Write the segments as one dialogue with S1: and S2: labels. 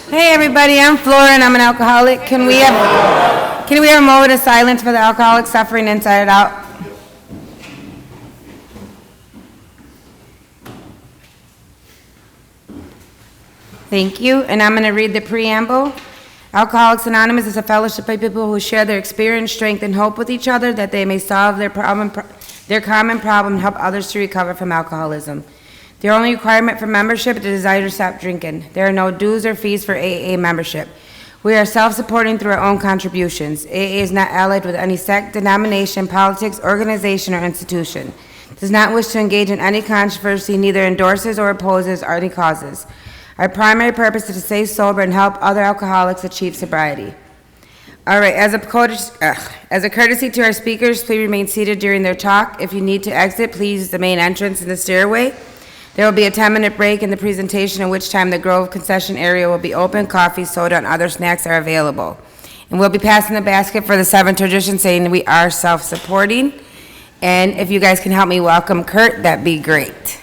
S1: Hey everybody, I'm Flora and I'm an alcoholic. Can we have a moment of silence for the alcoholic suffering inside and out? Thank you, and I'm going to read the preamble. Alcoholics Anonymous is a fellowship of people who share their experience, strength, and hope with each other that they may solve their common problem and help others to recover from alcoholism. The only requirement for membership is the desire to stop drinking. There are no dues or fees for AA membership. We are self-supporting through our own contributions. AA is not allied with any sect, denomination, politics, organization, or institution. Does not wish to engage in any controversy, neither endorses or opposes any causes. Our primary purpose is to stay sober and help other alcoholics achieve sobriety. All right, as a courtesy to our speakers, please remain seated during their talk. If you need to exit, please use the main entrance in the stairway. There will be a 10-minute break in the presentation, at which time the Grove concession area will be open. Coffee, soda, and other snacks are available. And we'll be passing the basket for the 7 traditions, saying we are self-supporting. And if you guys can help me welcome Kurt, that'd be great.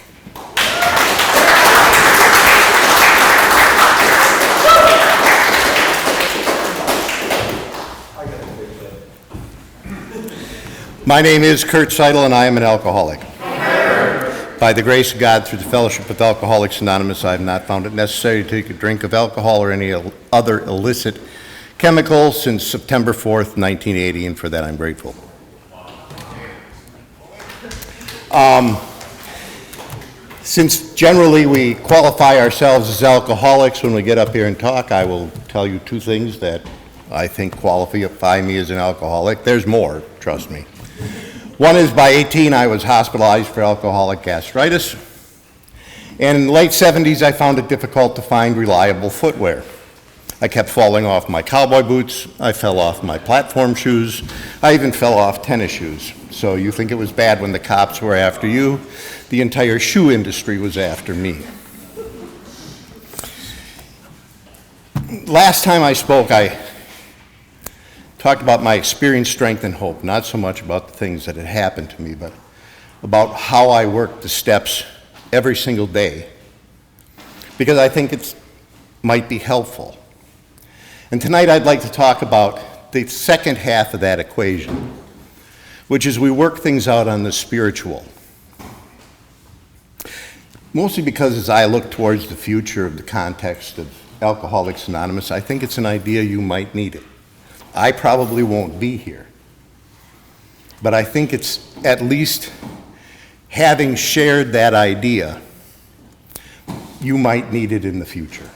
S2: My name is Kurt Seidel, and I am an alcoholic. By the grace of God, through the fellowship with Alcoholics Anonymous, I have not found it necessary to take a drink of alcohol or any other illicit chemical since September 4th, 1980, and for that I'm grateful. Since generally we qualify ourselves as alcoholics when we get up here and talk, I will tell you 2 things that I think qualify me as an alcoholic. There's more, trust me. One is, by 18, I was hospitalized for alcoholic gastritis. And in the late 70s, I found it difficult to find reliable footwear. I kept falling off my cowboy boots. I fell off my platform shoes. I even fell off tennis shoes. So you think it was bad when the cops were after you. The entire shoe industry was after me. Last time I spoke, I talked about my experience, strength, and hope, not so much about the things that had happened to me, but about how I worked the steps every single day, because I think it might be helpful. And tonight I'd like to talk about the second half of that equation, which is we work things out on the spiritual. Mostly because as I look towards the future of the context of Alcoholics Anonymous, I think it's an idea you might need it. I probably won't be here, but I think it's at least having shared that idea, you might need it in the future.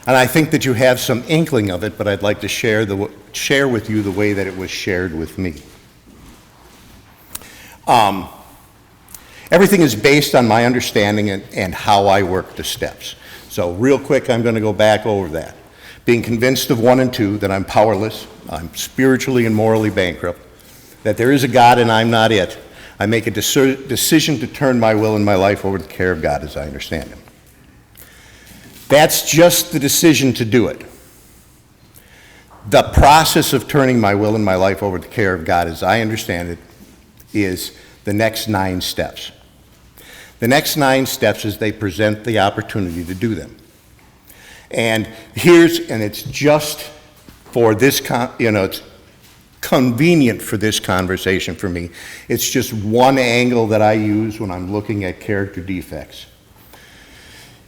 S2: And I think that you have some inkling of it, but I'd like to share with you the way that it was shared with me. Everything is based on my understanding and how I work the steps. So real quick, I'm going to go back over that. Being convinced of 1 and 2, that I'm powerless, I'm spiritually and morally bankrupt, that there is a God and I'm not it, I make a decision to turn my will and my life over to the care of God as I understand Him. That's just the decision to do it. The process of turning my will and my life over to the care of God as I understand it is the next 9 steps. The next 9 steps is they present the opportunity to do them. And it's just for this, it's convenient for this conversation for me. It's just one angle that I use when I'm looking at character defects.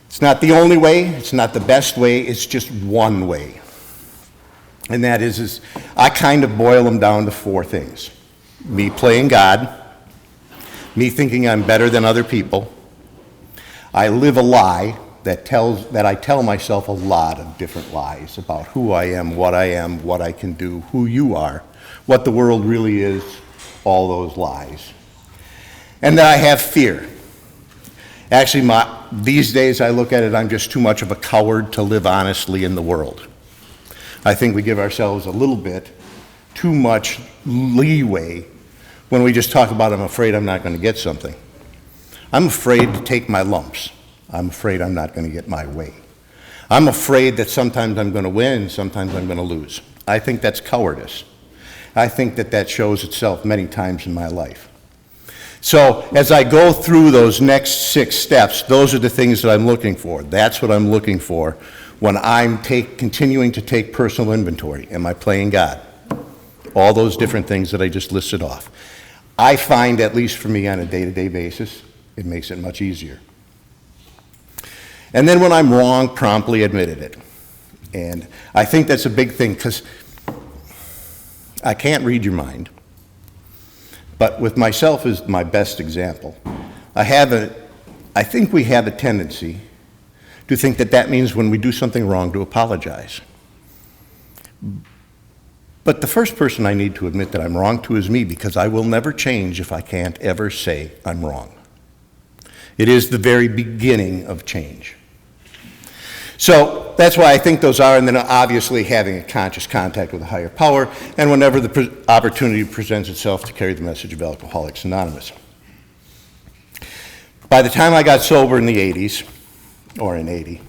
S2: It's not the only way, it's not the best way, it's just one way. And that is I kind of boil them down to 4 things. Me playing God, me thinking I'm better than other people, I live a lie that I tell myself a lot of different lies about who I am, what I can do, who you are, what the world really is, all those lies. And that I have fear. Actually, these days I look at it, I'm just too much of a coward to live honestly in the world. I think we give ourselves a little bit too much leeway when we just talk about, I'm afraid I'm not going to get something. I'm afraid to take my lumps. I'm afraid I'm not going to get my way. I'm afraid that sometimes I'm going to win and sometimes I'm going to lose. I think that's cowardice. I think that shows itself many times in my life. So as I go through those next 6 steps, those are the things that I'm looking for. That's what I'm looking for when I'm continuing to take personal inventory. Am I playing God? All those different things that I just listed off. I find, at least for me on a day-to-day basis, it makes it much easier. And then when I'm wrong, promptly admitted it. And I think that's a big thing, because I can't read your mind. But with myself as my best example, I think we have a tendency to think that that means when we do something wrong to apologize. But the first person I need to admit that I'm wrong to is me, because I will never change if I can't ever say I'm wrong. It is the very beginning of change. So that's why I think those are, and then obviously having a conscious contact with a higher power, and whenever the opportunity presents itself to carry the message of Alcoholics Anonymous. By the time I got sober in the 80s, or in 80,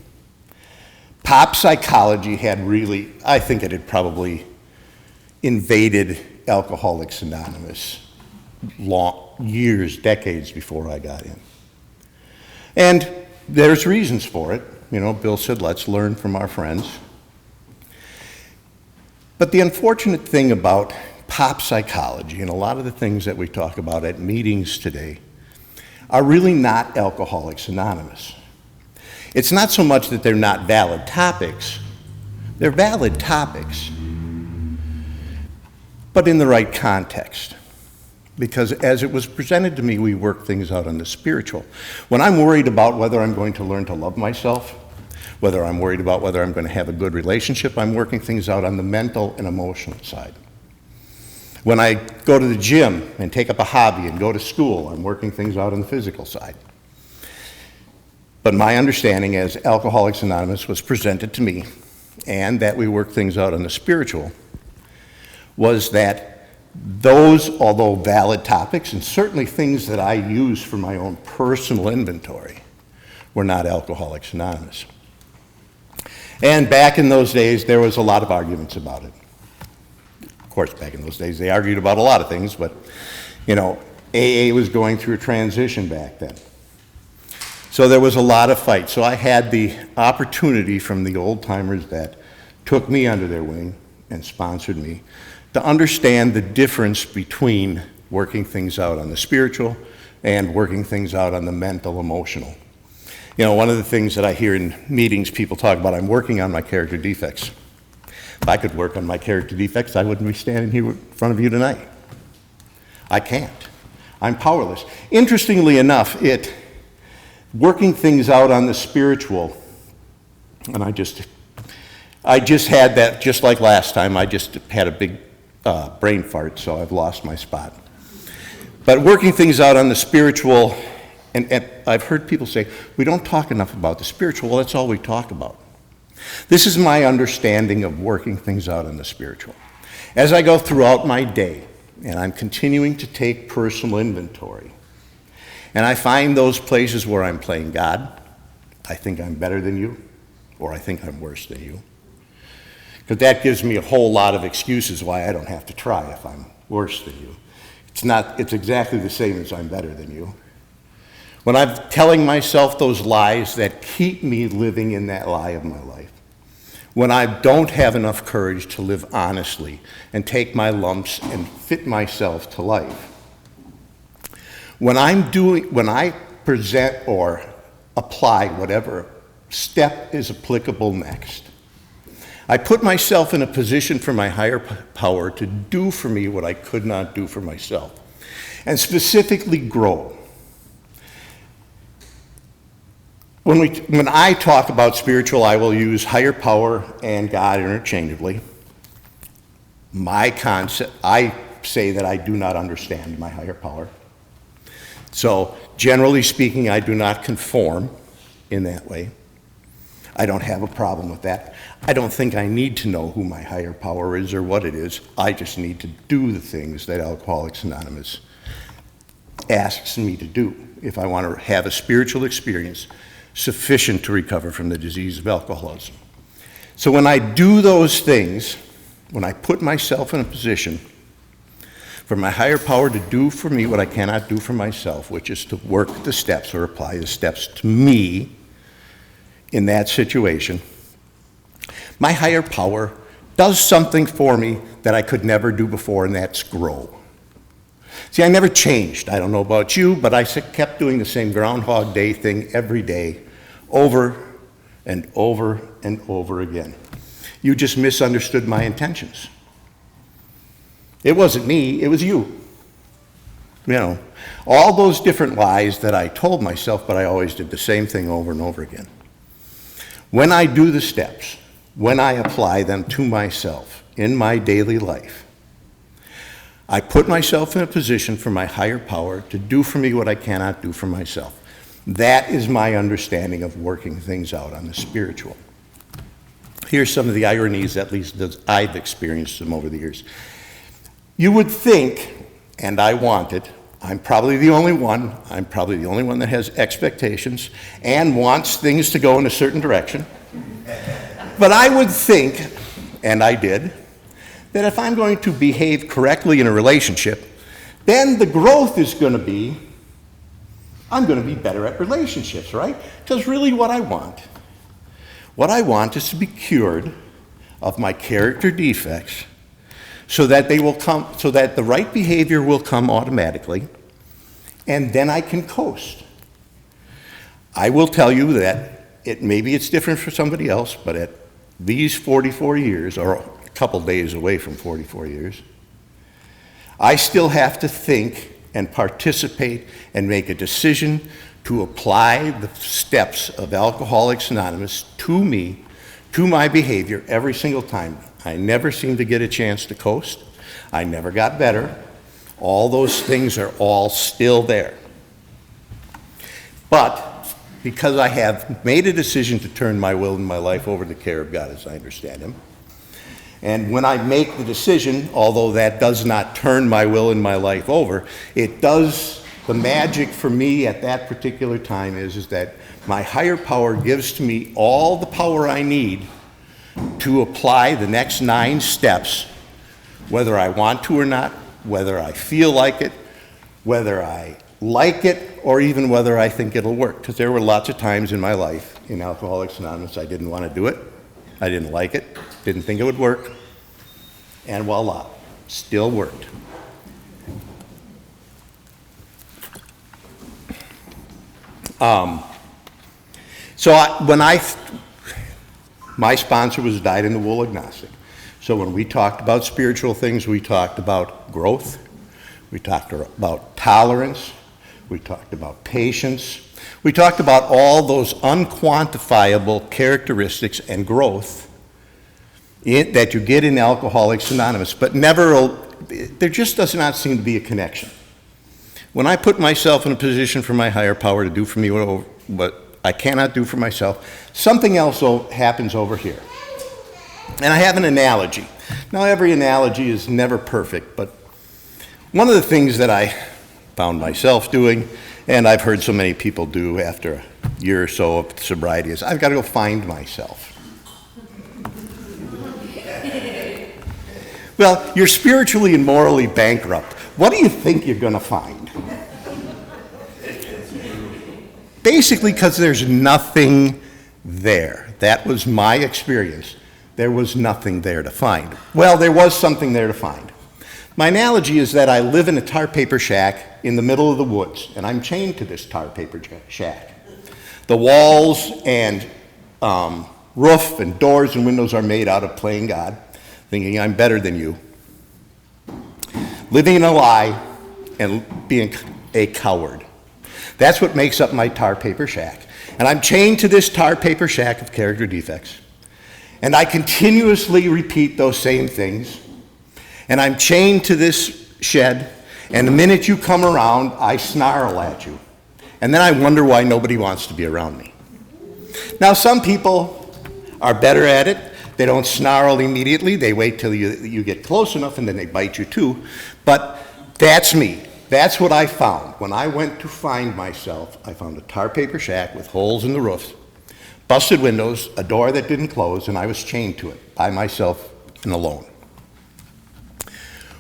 S2: pop psychology had really, I think it had probably invaded Alcoholics Anonymous years, decades before I got in. And there's reasons for it. You know, Bill said, let's learn from our friends. But the unfortunate thing about pop psychology and a lot of the things that we talk about at meetings today are really not Alcoholics Anonymous. It's not so much that they're not valid topics. They're valid topics, but in the right context. Because as it was presented to me, we work things out on the spiritual. When I'm worried about whether I'm going to learn to love myself, whether I'm worried about whether I'm going to have a good relationship, I'm working things out on the mental and emotional side. When I go to the gym and take up a hobby and go to school, I'm working things out on the physical side. But my understanding as Alcoholics Anonymous was presented to me, and that we work things out on the spiritual, was that those, although valid topics, and certainly things that I use for my own personal inventory, were not Alcoholics Anonymous. And back in those days, there was a lot of arguments about it. Of course, back in those days, they argued about a lot of things, but, you know, AA was going through a transition back then. So there was a lot of fight. So I had the opportunity from the old timers that took me under their wing and sponsored me to understand the difference between working things out on the spiritual and working things out on the mental, emotional. You know, one of the things that I hear in meetings, people talk about, I'm working on my character defects. If I could work on my character defects, I wouldn't be standing here in front of you tonight. I can't. I'm powerless. Interestingly enough, working things out on the spiritual, and I just had that, just like last time, I just had a big brain fart, so I've lost my spot. But working things out on the spiritual, and I've heard people say, we don't talk enough about the spiritual. Well, that's all we talk about. This is my understanding of working things out on the spiritual. As I go throughout my day, and I'm continuing to take personal inventory, and I find those places where I'm playing God, I think I'm better than you, or I think I'm worse than you. Because that gives me a whole lot of excuses why I don't have to try if I'm worse than you. It's exactly the same as I'm better than you. When I'm telling myself those lies that keep me living in that lie of my life, when I don't have enough courage to live honestly and take my lumps and fit myself to life, when I present or apply whatever step is applicable next, I put myself in a position for my higher power to do for me what I could not do for myself, and specifically grow. When I talk about spiritual, I will use higher power and God interchangeably. My concept, I say that I do not understand my higher power. So generally speaking, I do not conform in that way. I don't have a problem with that. I don't think I need to know who my higher power is or what it is. I just need to do the things that Alcoholics Anonymous asks me to do if I want to have a spiritual experience sufficient to recover from the disease of alcoholism. So when I do those things, when I put myself in a position for my higher power to do for me what I cannot do for myself, which is to work the steps or apply the steps to me in that situation, My higher power does something for me that I could never do before, and that's grow. See, I never changed. I don't know about you, but I kept doing the same Groundhog Day thing every day, over and over and over again. You just misunderstood my intentions. It wasn't me, it was you. You know, all those different lies that I told myself, but I always did the same thing over and over again. When I do the steps, when I apply them to myself in my daily life, I put myself in a position for my higher power to do for me what I cannot do for myself. That is my understanding of working things out on the spiritual. Here's some of the ironies, at least as I've experienced them over the years. You would think, and I want it, I'm probably the only one that has expectations and wants things to go in a certain direction. But I would think, and I did, that if I'm going to behave correctly in a relationship, then the growth is going to be, I'm going to be better at relationships, right? Because really what I want is to be cured of my character defects so that they will come, so that the right behavior will come automatically, and then I can coast. I will tell you that maybe it's different for somebody else, but at these 44 years, or a couple days away from 44 years, I still have to think and participate and make a decision to apply the steps of Alcoholics Anonymous to me, to my behavior every single time. I never seem to get a chance to coast. I never got better. All those things are all still there. But because I have made a decision to turn my will and my life over to the care of God as I understand Him, and when I make the decision, although that does not turn my will and my life over, it does, the magic for me at that particular time is that my higher power gives to me all the power I need to apply the next 9 steps, whether I want to or not, whether I feel like it, whether I like it, or even whether I think it'll work. Because there were lots of times in my life in Alcoholics Anonymous I didn't want to do it, I didn't like it, didn't think it would work, and voila, still worked. My sponsor was dyed-in-the-wool agnostic. So when we talked about spiritual things, we talked about growth, we talked about tolerance, we talked about patience, we talked about all those unquantifiable characteristics and growth that you get in Alcoholics Anonymous, but there just does not seem to be a connection. When I put myself in a position for my higher power to do for me what I cannot do for myself, something else happens over here. And I have an analogy. Now, every analogy is never perfect, but one of the things that I found myself doing, and I've heard so many people do after a year or so of sobriety, is I've got to go find myself. Well, you're spiritually and morally bankrupt. What do you think you're going to find? Basically, because there's nothing there. That was my experience. There was nothing there to find. Well, there was something there to find. My analogy is that I live in a tar paper shack in the middle of the woods, and I'm chained to this tar paper shack. The walls and roof and doors and windows are made out of playing God, thinking I'm better than you, living in a lie and being a coward. That's what makes up my tar paper shack. And I'm chained to this tar paper shack of character defects. And I continuously repeat those same things. And I'm chained to this shed, and the minute you come around, I snarl at you. And then I wonder why nobody wants to be around me. Now, some people are better at it. They don't snarl immediately. They wait till you get close enough, and then they bite you too. But that's me. That's what I found. When I went to find myself, I found a tar paper shack with holes in the roof, busted windows, a door that didn't close, and I was chained to it by myself and alone.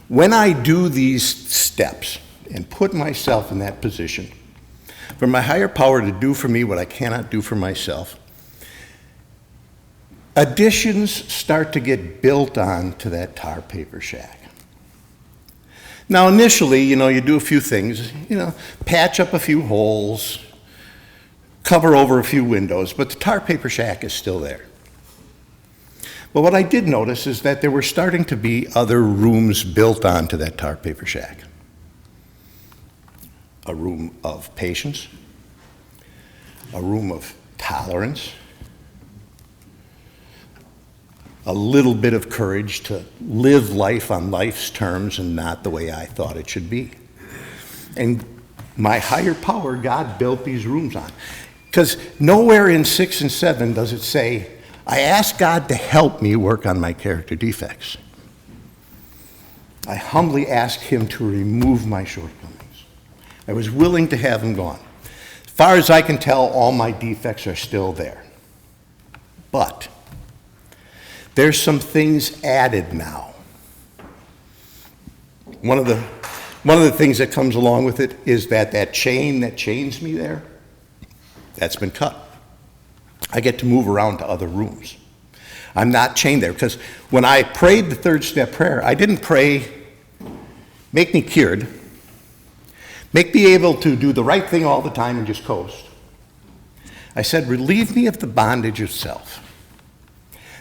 S2: When I do these steps and put myself in that position, for my higher power to do for me what I cannot do for myself, additions start to get built on to that tar paper shack. Now initially, you do a few things, patch up a few holes, cover over a few windows, but the tar paper shack is still there. But what I did notice is that there were starting to be other rooms built onto that tar paper shack. A room of patience, a room of tolerance, a little bit of courage to live life on life's terms and not the way I thought it should be. And my higher power, God built these rooms on. Because nowhere in 6 and 7 does it say, I asked God to help me work on my character defects. I humbly asked him to remove my shortcomings. I was willing to have them gone. As far as I can tell, all my defects are still there. But there's some things added now. One of the things that comes along with it is that chain that chains me there, that's been cut. I get to move around to other rooms. I'm not chained there, because when I prayed the third step prayer, I didn't pray, make me cured, make me able to do the right thing all the time and just coast. I said, relieve me of the bondage of self.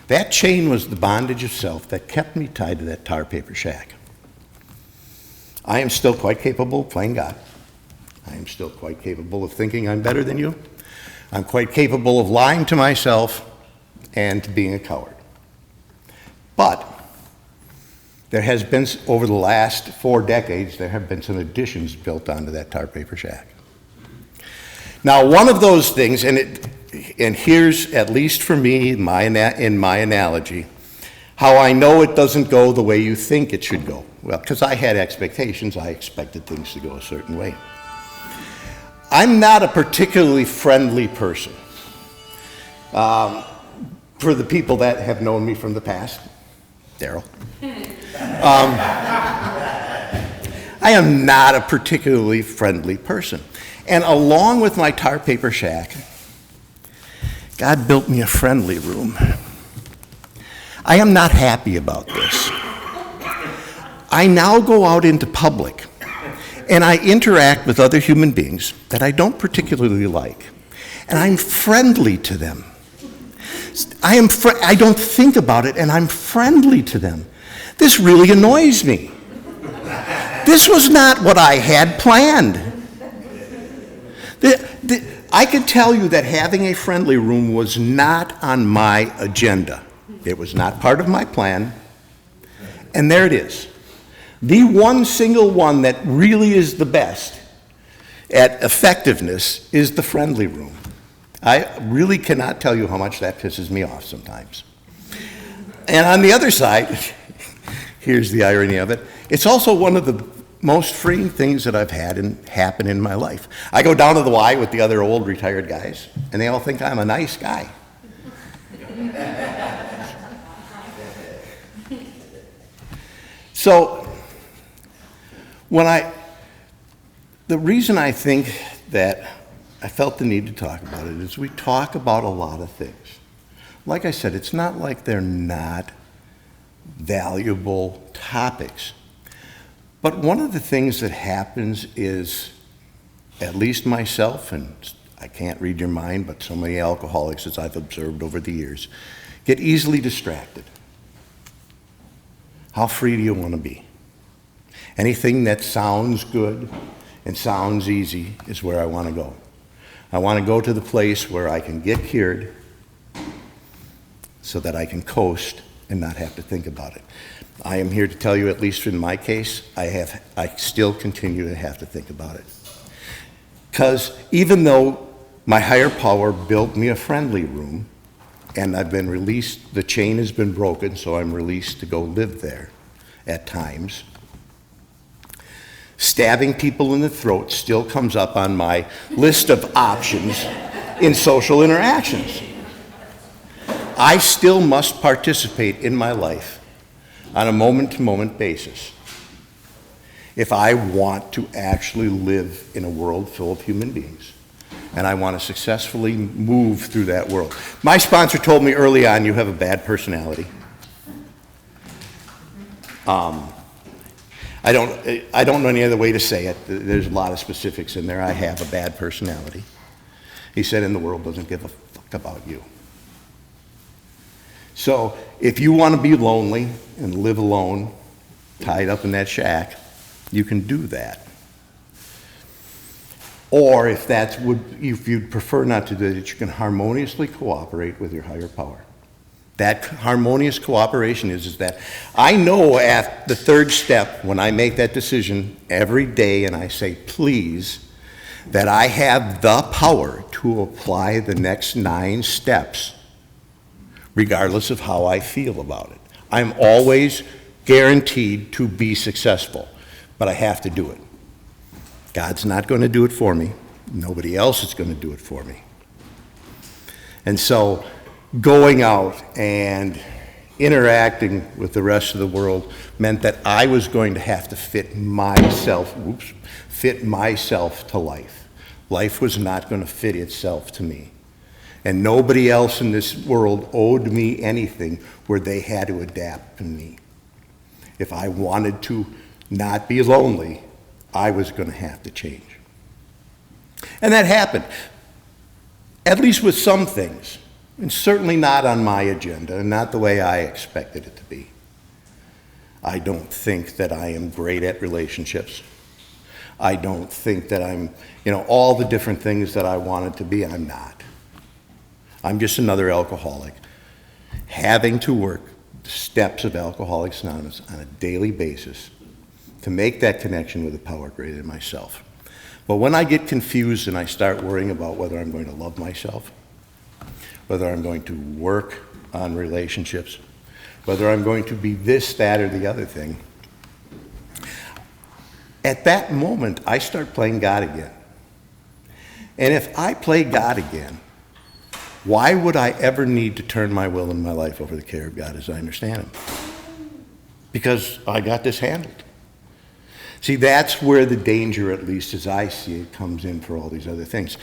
S2: That chain was the bondage of self that kept me tied to that tar paper shack. I am still quite capable of playing God. I am still quite capable of thinking I'm better than you. I'm quite capable of lying to myself and being a coward. But there has been, over the last 4 decades, there have been some additions built onto that tar paper shack. Now, one of those things, and here's, at least for me, in my analogy, how I know it doesn't go the way you think it should go. Well, because I had expectations, I expected things to go a certain way. I'm not a particularly friendly person. For the people that have known me from the past, Daryl. I am not a particularly friendly person. And along with my tar paper shack, God built me a friendly room. I am not happy about this. I now go out into public and I interact with other human beings that I don't particularly like, and I'm friendly to them. I don't think about it, and I'm friendly to them. This really annoys me. This was not what I had planned. I can tell you that having a friendly room was not on my agenda. It was not part of my plan, and there it is. The one single one that really is the best at effectiveness is the friendly room. I really cannot tell you how much that pisses me off sometimes. And on the other side, here's the irony of it, it's also one of the most freeing things that I've had happen in my life. I go down to the Y with the other old retired guys, and they all think I'm a nice guy. So, the reason I think that I felt the need to talk about it is we talk about a lot of things. Like I said, it's not like they're not valuable topics. But one of the things that happens is, at least myself, and I can't read your mind, but so many alcoholics, as I've observed over the years, get easily distracted. How free do you want to be? Anything that sounds good and sounds easy is where I want to go. I want to go to the place where I can get cured so that I can coast and not have to think about it. I am here to tell you, at least in my case, I still continue to have to think about it. Because even though my higher power built me a friendly room, and I've been released, the chain has been broken, so I'm released to go live there at times. Stabbing people in the throat still comes up on my list of options in social interactions. I still must participate in my life on a moment-to-moment basis if I want to actually live in a world full of human beings and I want to successfully move through that world. My sponsor told me early on, you have a bad personality. I don't know any other way to say it. There's a lot of specifics in there. I have a bad personality. He said, and the world doesn't give a fuck about you. So if you want to be lonely and live alone, tied up in that shack, you can do that. Or if if you'd prefer not to do that, you can harmoniously cooperate with your higher power. That harmonious cooperation is that I know at the third step, when I make that decision every day and I say, please, that I have the power to apply the next 9 steps, regardless of how I feel about it. I'm always guaranteed to be successful, but I have to do it. God's not going to do it for me. Nobody else is going to do it for me. And so going out and interacting with the rest of the world meant that I was going to have to fit myself to life. Life was not going to fit itself to me. And nobody else in this world owed me anything where they had to adapt to me. If I wanted to not be lonely, I was going to have to change. And that happened, at least with some things, and certainly not on my agenda, and not the way I expected it to be. I don't think that I am great at relationships. I don't think that I'm, all the different things that I wanted to be, I'm not. I'm just another alcoholic, having to work the steps of Alcoholics Anonymous on a daily basis to make that connection with a power greater than myself. But when I get confused and I start worrying about whether I'm going to love myself, whether I'm going to work on relationships, whether I'm going to be this, that, or the other thing, at that moment, I start playing God again. And if I play God again, why would I ever need to turn my will and my life over to the care of God as I understand Him? Because I got this handled. See, that's where the danger, at least as I see it, comes in for all these other things.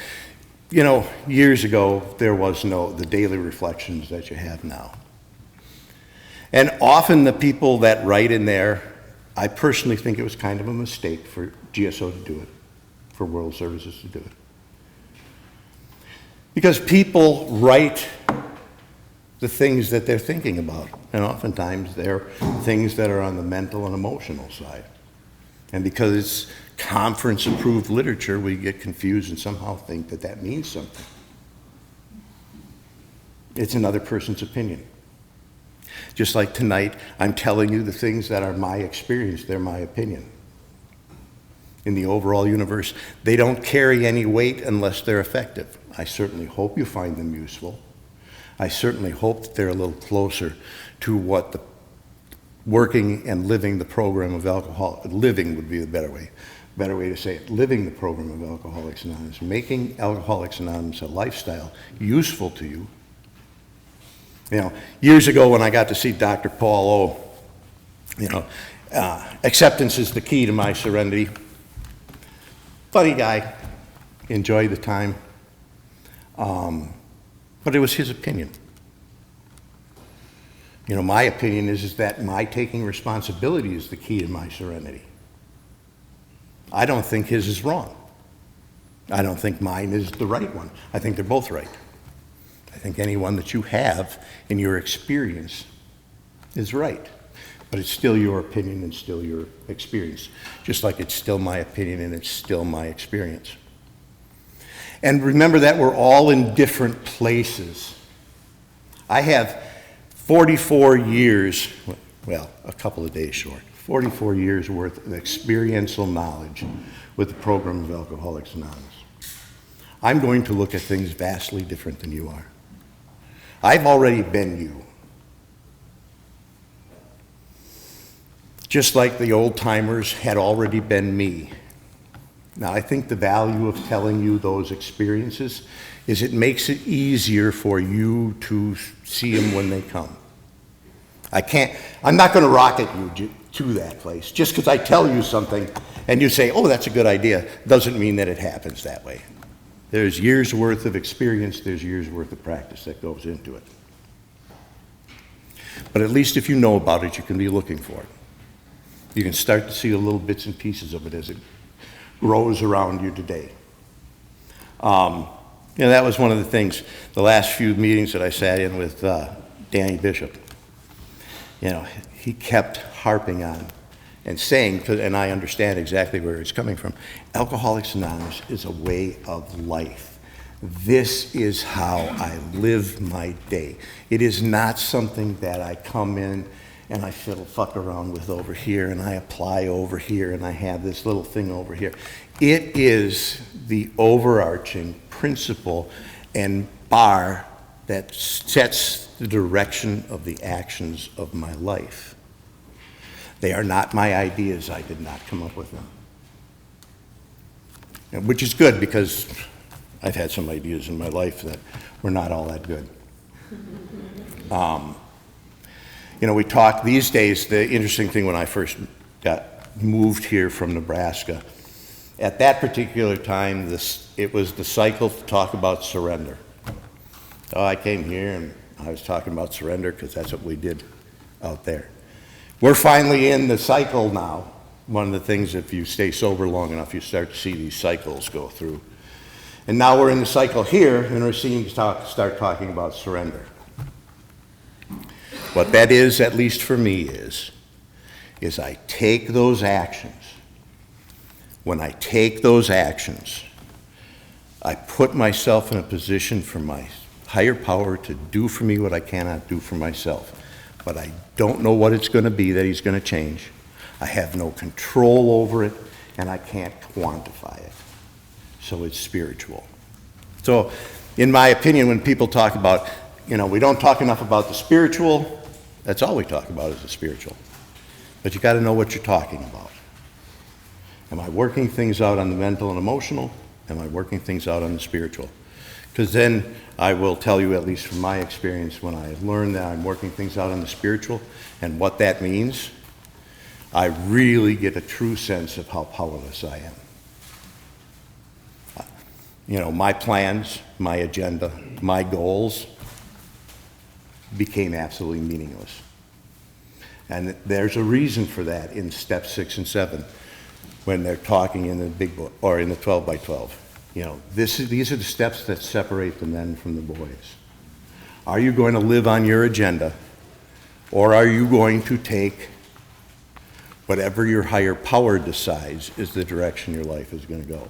S2: Years ago, there was the daily reflections that you have now. And often the people that write in there, I personally think it was kind of a mistake for GSO to do it, for World Services to do it. Because people write the things that they're thinking about, and oftentimes they're things that are on the mental and emotional side. And because it's conference-approved literature, we get confused and somehow think that that means something. It's another person's opinion. Just like tonight, I'm telling you the things that are my experience, they're my opinion. In the overall universe, they don't carry any weight unless they're effective. I certainly hope you find them useful. I certainly hope that they're a little closer to what the working and living the program of living would be the better way to say it, living the program of Alcoholics Anonymous, making Alcoholics Anonymous a lifestyle useful to you. Years ago when I got to see Dr. Paul O, acceptance is the key to my serenity. Funny guy, enjoyed the time, but it was his opinion. My opinion is that my taking responsibility is the key to my serenity. I don't think his is wrong. I don't think mine is the right one. I think they're both right. I think any one that you have in your experience is right. But it's still your opinion and still your experience. Just like it's still my opinion and it's still my experience. And remember that we're all in different places. I have 44 years, well, a couple of days short, 44 years worth of experiential knowledge with the program of Alcoholics Anonymous. I'm going to look at things vastly different than you are. I've already been you. Just like the old timers had already been me. Now, I think the value of telling you those experiences is it makes it easier for you to see them when they come. I'm not going to rocket you to that place. Just because I tell you something and you say, oh, that's a good idea, doesn't mean that it happens that way. There's years' worth of experience, there's years' worth of practice that goes into it. But at least if you know about it, you can be looking for it. You can start to see the little bits and pieces of it as it grows around you today. That was one of the things, the last few meetings that I sat in with Danny Bishop. He kept harping on and saying, and I understand exactly where it's coming from, Alcoholics Anonymous is a way of life. This is how I live my day. It is not something that I come in and I fiddle fuck around with over here and I apply over here and I have this little thing over here. It is the overarching principle and bar that sets the direction of the actions of my life. They are not my ideas. I did not come up with them. Which is good because I've had some ideas in my life that were not all that good. We talk these days, the interesting thing when I first got moved here from Nebraska, at that particular time, it was the cycle to talk about surrender. So I came here and I was talking about surrender because that's what we did out there. We're finally in the cycle now. One of the things, if you stay sober long enough, you start to see these cycles go through. And now we're in the cycle here in Racine to start talking about surrender. What that is, at least for me, is I take those actions. When I take those actions, I put myself in a position for my higher power to do for me what I cannot do for myself. But I don't know what it's going to be that he's going to change. I have no control over it, and I can't quantify it. So it's spiritual. So, in my opinion, when people talk about, we don't talk enough about the spiritual, that's all we talk about is the spiritual. But you got to know what you're talking about. Am I working things out on the mental and emotional? Am I working things out on the spiritual? Because then I will tell you, at least from my experience, when I learned that I'm working things out on the spiritual and what that means, I really get a true sense of how powerless I am. My plans, my agenda, my goals became absolutely meaningless. And there's a reason for that in steps 6 and 7 when they're talking in the big book or in the 12 by 12. These are the steps that separate the men from the boys. Are you going to live on your agenda, or are you going to take whatever your higher power decides is the direction your life is going to go?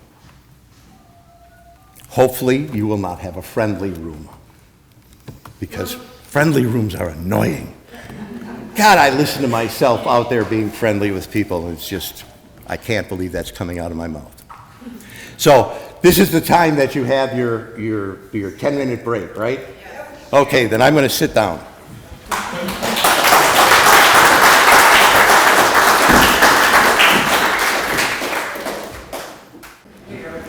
S2: Hopefully, you will not have a friendly room, because friendly rooms are annoying. God, I listen to myself out there being friendly with people, and it's just, I can't believe that's coming out of my mouth. So, this is the time that you have your 10-minute break, right? Okay, then I'm going to sit down.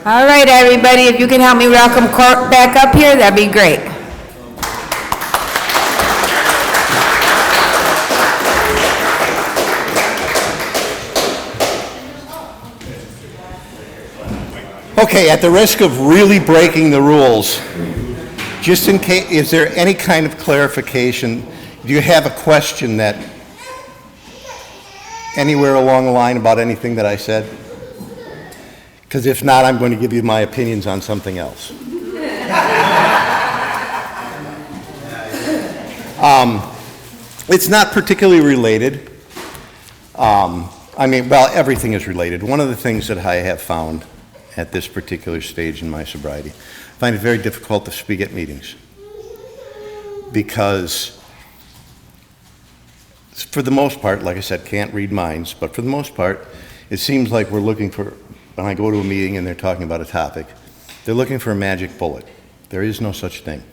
S1: All right, everybody, if you can help me welcome Court back up here, that'd be great.
S2: Okay, at the risk of really breaking the rules, just in case, is there any kind of clarification? Do you have a question that anywhere along the line about anything that I said? Because if not, I'm going to give you my opinions on something else. It's not particularly related. Everything is related. One of the things that I have found at this particular stage in my sobriety, I find it very difficult to speak at meetings. Because for the most part, like I said, can't read minds, but for the most part, it seems like we're looking for, when I go to a meeting and they're talking about a topic, they're looking for a magic bullet. There is no such thing.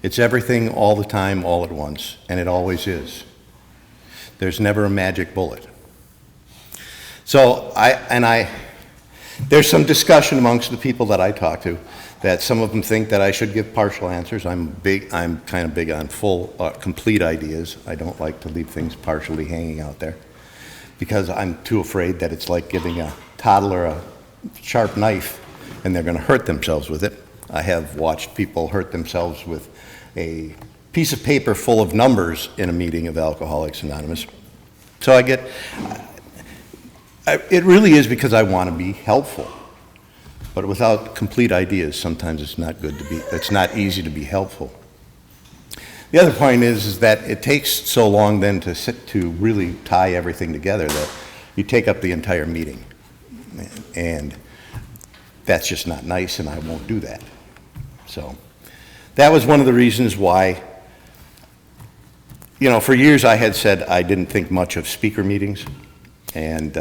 S2: It's everything all the time, all at once, and it always is. There's never a magic bullet. So there's some discussion amongst the people that I talk to that some of them think that I should give partial answers. I'm kind of big on full, complete ideas. I don't like to leave things partially hanging out there because I'm too afraid that it's like giving a toddler a sharp knife and they're going to hurt themselves with it. I have watched people hurt themselves with a piece of paper full of numbers in a meeting of Alcoholics Anonymous. So it really is because I want to be helpful. But without complete ideas, sometimes it's not easy to be helpful. The other point is that it takes so long then to really tie everything together that you take up the entire meeting. And that's just not nice, and I won't do that. So that was one of the reasons why, for years I had said I didn't think much of speaker meetings, and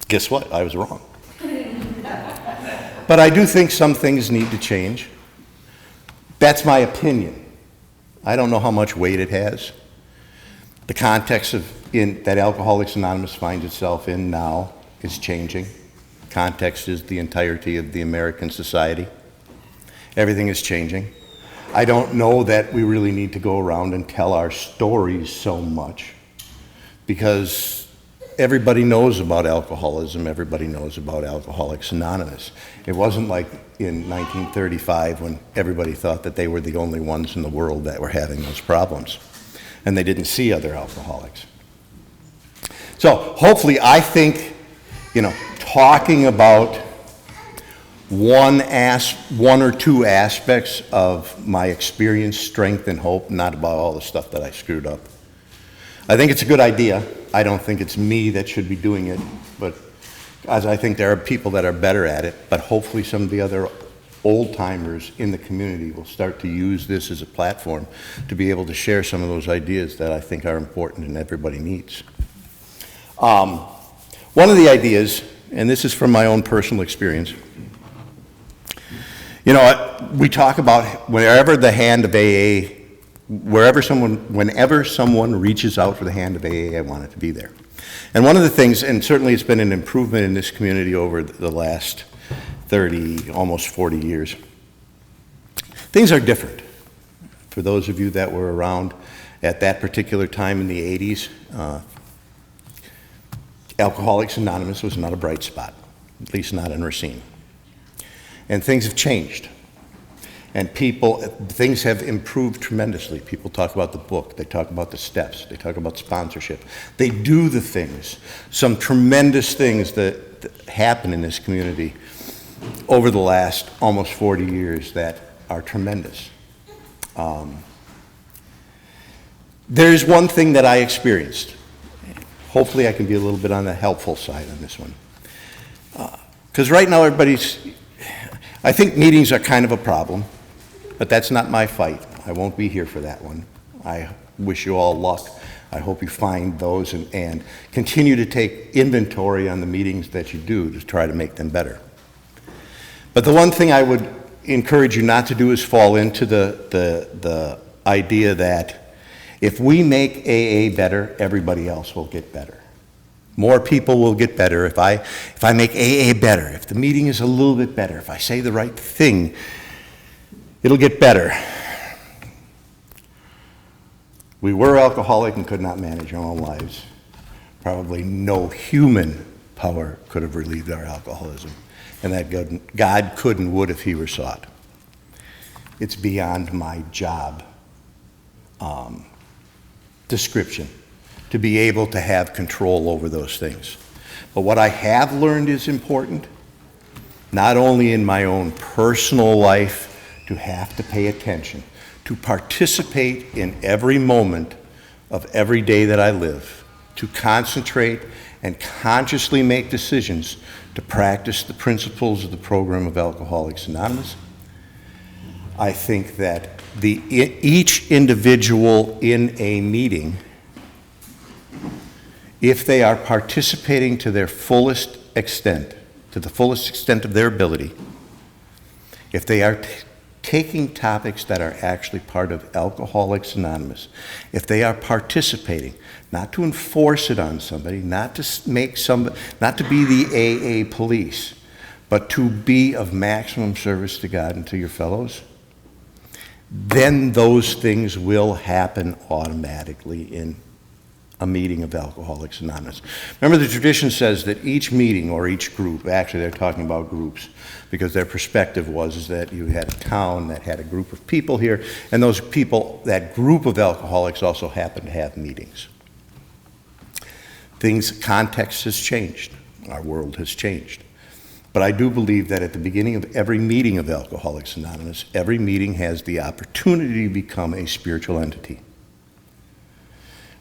S2: guess what? I was wrong. But I do think some things need to change. That's my opinion. I don't know how much weight it has. The context that Alcoholics Anonymous finds itself in now is changing. Context is the entirety of the American society. Everything is changing. I don't know that we really need to go around and tell our stories so much, because everybody knows about alcoholism, everybody knows about Alcoholics Anonymous. It wasn't like in 1935 when everybody thought that they were the only ones in the world that were having those problems, and they didn't see other alcoholics. So hopefully, I think, talking about one or two aspects of my experience, strength, and hope, not about all the stuff that I screwed up. I think it's a good idea. I don't think it's me that should be doing it, but as I think there are people that are better at it, but hopefully some of the other old-timers in the community will start to use this as a platform to be able to share some of those ideas that I think are important and everybody needs. One of the ideas, and this is from my own personal experience, we talk about whenever someone reaches out for the hand of AA, I want it to be there. And one of the things, and certainly it's been an improvement in this community over the last 30, almost 40 years, things are different. For those of you that were around at that particular time in the 80s, Alcoholics Anonymous was not a bright spot, at least not in Racine. And things have changed. And things have improved tremendously. People talk about the book, they talk about the steps, they talk about sponsorship. They do the things, some tremendous things that happen in this community over the last almost 40 years that are tremendous. There's one thing that I experienced. Hopefully I can be a little bit on the helpful side on this one. Because right now I think meetings are kind of a problem, but that's not my fight. I won't be here for that one. I wish you all luck. I hope you find those and continue to take inventory on the meetings that you do to try to make them better. But the one thing I would encourage you not to do is fall into the idea that if we make AA better, everybody else will get better. More people will get better if I make AA better. If the meeting is a little bit better, if I say the right thing, it'll get better. We were alcoholic and could not manage our own lives. Probably no human power could have relieved our alcoholism, and that God could and would if he were sought. It's beyond my job description to be able to have control over those things. But what I have learned is important, not only in my own personal life, to have to pay attention, to participate in every moment of every day that I live, to concentrate and consciously make decisions to practice the principles of the program of Alcoholics Anonymous. I think that each individual in a meeting, if they are participating to their fullest extent, to the fullest extent of their ability, if they are taking topics that are actually part of Alcoholics Anonymous, if they are participating, not to enforce it on somebody, not to be the AA police, but to be of maximum service to God and to your fellows, then those things will happen automatically in a meeting of Alcoholics Anonymous. Remember, the tradition says that each meeting or each group, actually they're talking about groups, because their perspective was is that you had a town that had a group of people here, and those people, that group of alcoholics also happened to have meetings. Context has changed. Our world has changed. But I do believe that at the beginning of every meeting of Alcoholics Anonymous, every meeting has the opportunity to become a spiritual entity.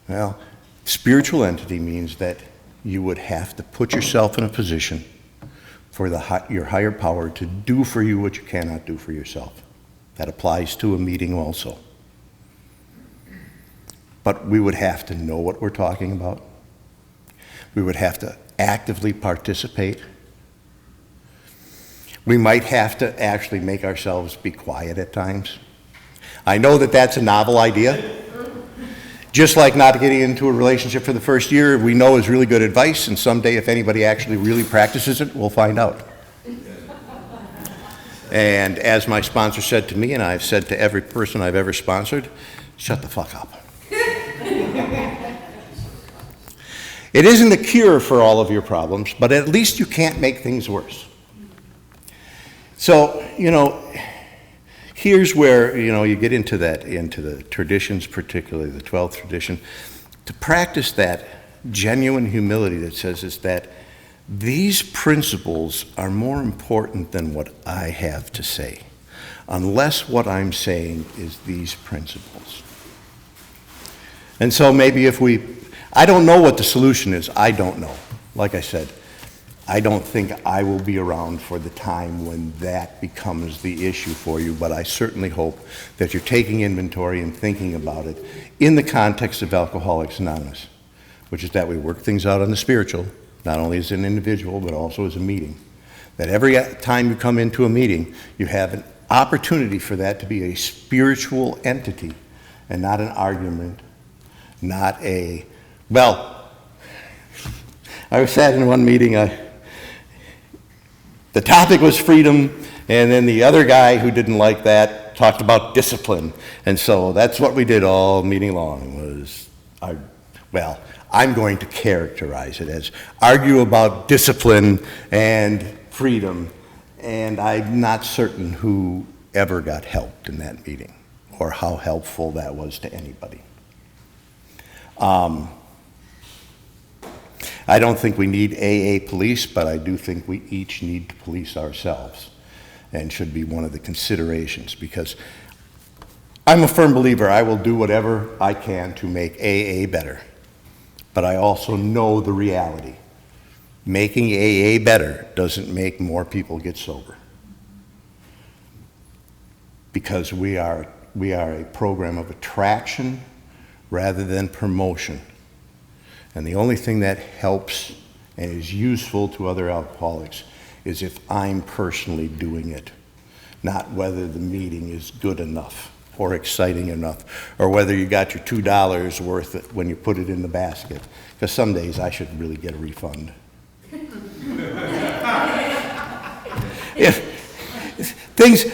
S2: Well, spiritual entity means that you would have to put yourself in a position for your higher power to do for you what you cannot do for yourself. That applies to a meeting also. But we would have to know what we're talking about. We would have to actively participate. We might have to actually make ourselves be quiet at times. I know that that's a novel idea. Just like not getting into a relationship for the first year, we know is really good advice, and someday if anybody actually really practices it, we'll find out. And as my sponsor said to me, and I've said to every person I've ever sponsored, shut the fuck up. It isn't a cure for all of your problems, but at least you can't make things worse. So, here's where, you get into the traditions, particularly the 12th tradition, to practice that genuine humility that says is that these principles are more important than what I have to say, unless what I'm saying is these principles. And so maybe I don't know what the solution is. I don't know. Like I said, I don't think I will be around for the time when that becomes the issue for you, but I certainly hope that you're taking inventory and thinking about it in the context of Alcoholics Anonymous, which is that we work things out on the spiritual, not only as an individual, but also as a meeting. That every time you come into a meeting, you have an opportunity for that to be a spiritual entity and not an argument, not a, well, I sat in one meeting, the topic was freedom, and then the other guy who didn't like that talked about discipline. And so that's what we did all meeting long was, I'm going to characterize it as argue about discipline and freedom, and I'm not certain who ever got helped in that meeting or how helpful that was to anybody. I don't think we need AA police, but I do think we each need to police ourselves and should be one of the considerations, because I'm a firm believer I will do whatever I can to make AA better. But I also know the reality. Making AA better doesn't make more people get sober. Because we are a program of attraction rather than promotion. And the only thing that helps and is useful to other alcoholics is if I'm personally doing it, not whether the meeting is good enough or exciting enough, or whether you got your $2 worth when you put it in the basket. Because some days I should really get a refund. Things,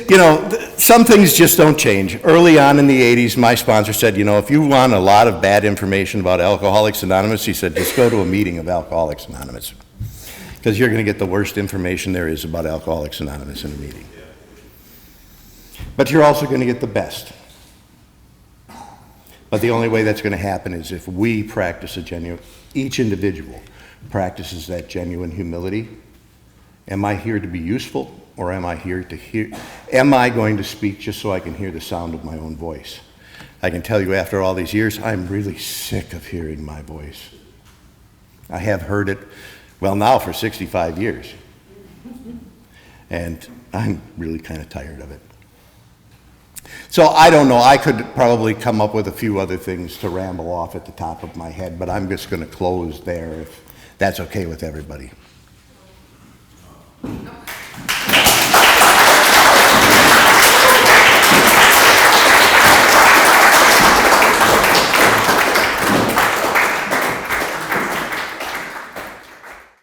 S2: some things just don't change. Early on in the 80s, my sponsor said, if you want a lot of bad information about Alcoholics Anonymous, he said, just go to a meeting of Alcoholics Anonymous. Because you're going to get the worst information there is about Alcoholics Anonymous in a meeting. But you're also going to get the best. But the only way that's going to happen is if we practice each individual practices that genuine humility. Am I here to be useful, or am I here to hear? Am I going to speak just so I can hear the sound of my own voice? I can tell you after all these years, I'm really sick of hearing my voice. I have heard it, now for 65 years. And I'm really kind of tired of it. So I don't know, I could probably come up with a few other things to ramble off at the top of my head, but I'm just going to close there if that's okay with everybody.